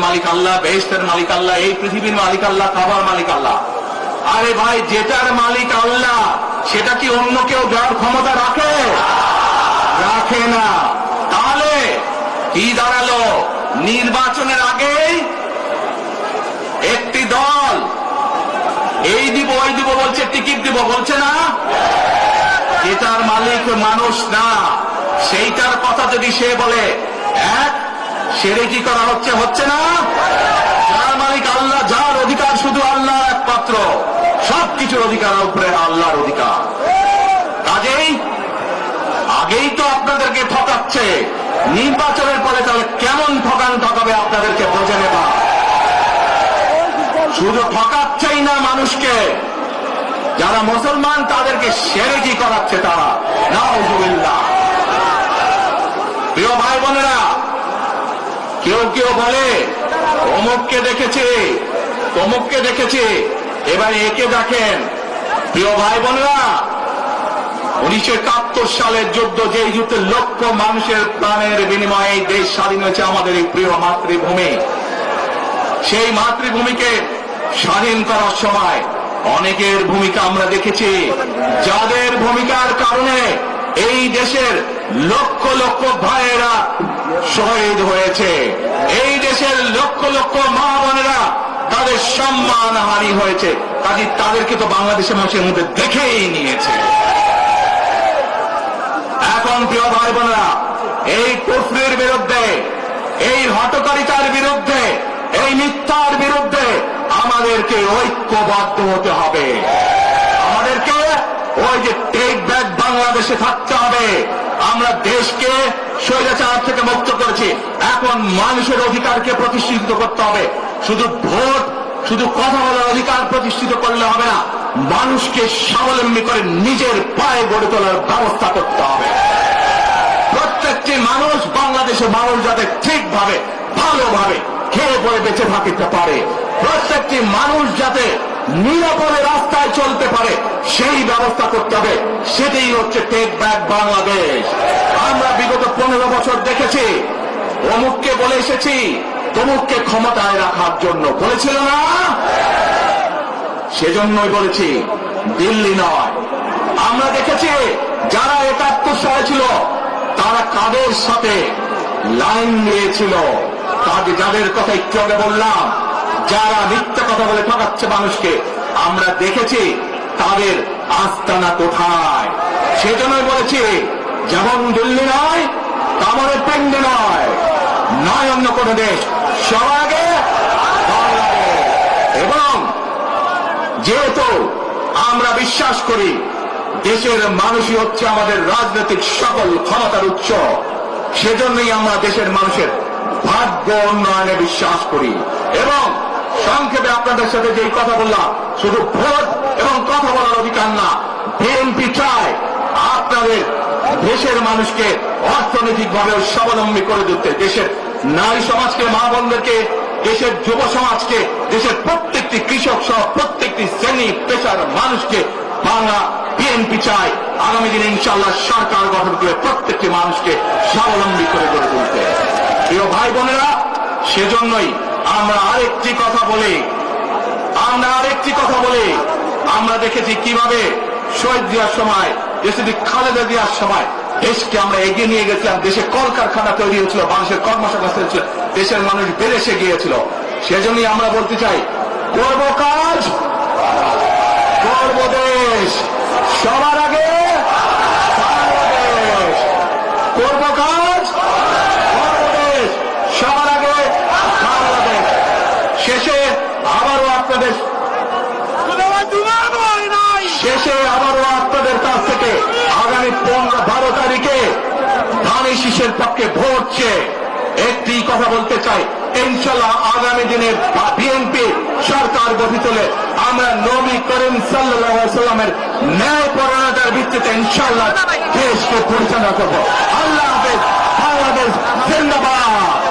মালিক আল্লাহ, বেহেশতের মালিক আল্লাহ, এই পৃথিবীর মালিক আল্লাহ, কাবার মালিক আল্লাহ। আরে ভাই, যেটার মালিক আল্লাহ সেটা কি অন্য কেউ দেওয়ার ক্ষমতা রাখে? রাখে না। তাহলে কি দাঁড়ালো? নির্বাচনের আগে একটি দল এই দিব ওই দিব বলছে, টিকিট দিব বলছে না? যেটার মালিক মানুষ না, সেইটার কথা যদি সে বলে, এক সেরে কি করা হচ্ছে? হচ্ছে না? যার মালিক আল্লাহ, যার অধিকার শুধু আল্লাহর একমাত্র, সবকিছুর অধিকার উপরে আল্লাহর অধিকার। কাজেই আগেই তো আপনাদেরকে ঠকাচ্ছে, নির্বাচনের পরে তাহলে কেমন ঠকাবে আপনাদেরকে বোঝে নেবা। শুধু ঠকাচ্ছেই না মানুষকে, যারা মুসলমান তাদেরকে শিরকি করাচ্ছে তারা। নাউযুবিল্লাহ। প্রিয় ভাই বোনেরা, কেউ কেউ বলে অমুককে দেখেছে, তমুককে দেখেছে, এবার একে দেখেন। প্রিয় ভাই বোনেরা, 1971 সালের যুদ্ধ, যে যুদ্ধে লক্ষ মানুষের প্রাণের বিনিময়ে এই দেশ স্বাধীন হয়েছে, আমাদের এই প্রিয় মাতৃভূমি, সেই মাতৃভূমিকে স্বাধীন করার সময় অনেকের ভূমিকা আমরা দেখেছি, যাদের ভূমিকার কারণে এই দেশের লক্ষ লক্ষ ভাইয়েরা শহীদ হয়েছে, এই দেশের লক্ষ লক্ষ মা বোনেরা তাদের সম্মানহানি হয়েছে। কাজে তাদেরকে তো বাংলাদেশের মানুষের মধ্যে দেখেই নিয়েছে। এখন প্রিয় ভাই বোনেরা, এই কুফরির বিরুদ্ধে, এই হঠকারিতার বিরুদ্ধে, এই মিথ্যার বিরুদ্ধে আমাদেরকে ঐক্যবদ্ধ হতে হবে। আমাদেরকে ওই যে টেক ব্যাক বাংলাদেশে থাকতে হবে। আমরা দেশকে স্বৈরাচার থেকে মুক্ত করেছি, এখন মানুষের অধিকারকে প্রতিষ্ঠিত করতে হবে। শুধু ভোট, শুধু কথা বলার অধিকার প্রতিষ্ঠিত করলে হবে না, মানুষকে স্বাবলম্বী করে নিজের পায়ে গড়ে তোলার ব্যবস্থা করতে হবে। প্রত্যেকটি মানুষ, বাংলাদেশের মানুষ যাতে ঠিকভাবে, ভালোভাবে খেয়ে পড়ে বেঁচে থাকতে পারে, প্রত্যেকটি মানুষ যাতে নিরাপদে রাস্তায় চলতে পারে, সেই ব্যবস্থা করতে হবে। সেটাই হচ্ছে টেক ব্যাক বাংলাদেশ। আমরা বিগত 15 বছর দেখেছি, অমুককে বলে এসেছি তমুককে ক্ষমতায় রাখার জন্য, বলেছিল না? সেজন্যই বলেছি, দিল্লি নয়। আমরা দেখেছি যারা 71 সালে ছিল তারা কাদের সাথে লাইন নিয়েছিল, যাদের কথা একটু আগে বললাম, যারা মিথ্যা কথা বলে ঠকাচ্ছে মানুষকে, আমরা দেখেছি তাদের আস্তানা কোথায়। সেজন্যই বলেছি, যেমন দিল্লি নয়, তেমন পেন্ডে নয়, নয় অন্য কোন দেশ, সবার আগে বাংলাদেশ। এবং যেহেতু আমরা বিশ্বাস করি দেশের মানুষই হচ্ছে আমাদের রাজনৈতিক সকল ক্ষমতার উৎস, সেজন্যই আমরা দেশের মানুষের ভাগ্য উন্নয়নে বিশ্বাস করি। এবং সংক্ষেপে আপনাদের সাথে যেই কথা বললাম, শুধু ভোট এবং কথা বলার অধিকার না, বিএনপি চায় আপনাদের দেশের মানুষকে অর্থনৈতিকভাবে স্বাবলম্বী করে দিতে, দেশের নারী সমাজকে, মা বোনদেরকে, দেশের যুব সমাজকে, দেশের প্রত্যেকটি কৃষক সহ প্রত্যেকটি শ্রেণী পেশার মানুষকে বাংলা বিএনপি চায় আগামী দিনে ইনশাআল্লাহ সরকার গঠন করে প্রত্যেকটি মানুষকে স্বাবলম্বী করে গড়ে তুলতে। প্রিয় ভাই বোনেরা, সেজন্যই আমরা আরেকটি কথা বলি, আমরা দেখেছি কিভাবে শহীদ জিয়ার সময়, দেশটি খালেদা জিয়ার সময় দেশকে আমরা এগিয়ে নিয়ে গেছিলাম। দেশে কলকারখানা তৈরি হয়েছিল, মানুষের কর্মসংস্থান হয়েছিল, দেশের মানুষ বিদেশে গিয়েছিল। সেজন্যই আমরা বলতে চাই, করব কাজ, করব দেশ, সবার আগে বাংলাদেশ। করব কাজ, করব দেশ, সবার আগে বাংলাদেশ। শেষে আবারও আপনাদের কাছ থেকে আগামী 12 তারিখে ধানের শীষের পক্ষে ভোট চেয়ে একটি কথা বলতে চাই, ইনশাআল্লাহ আগামী দিনে বিএনপি সরকার গঠিত হলে আমরা নবী করিম সাল্লাল্লাহু আলাইহি ওয়াসাল্লামের ন্যায়পরায়ণতার ভিত্তিতে ইনশাআল্লাহ দেশকে পরিচালনা করব। আল্লাহ হাফেজ। বাংলাদেশ জিন্দাবাদ।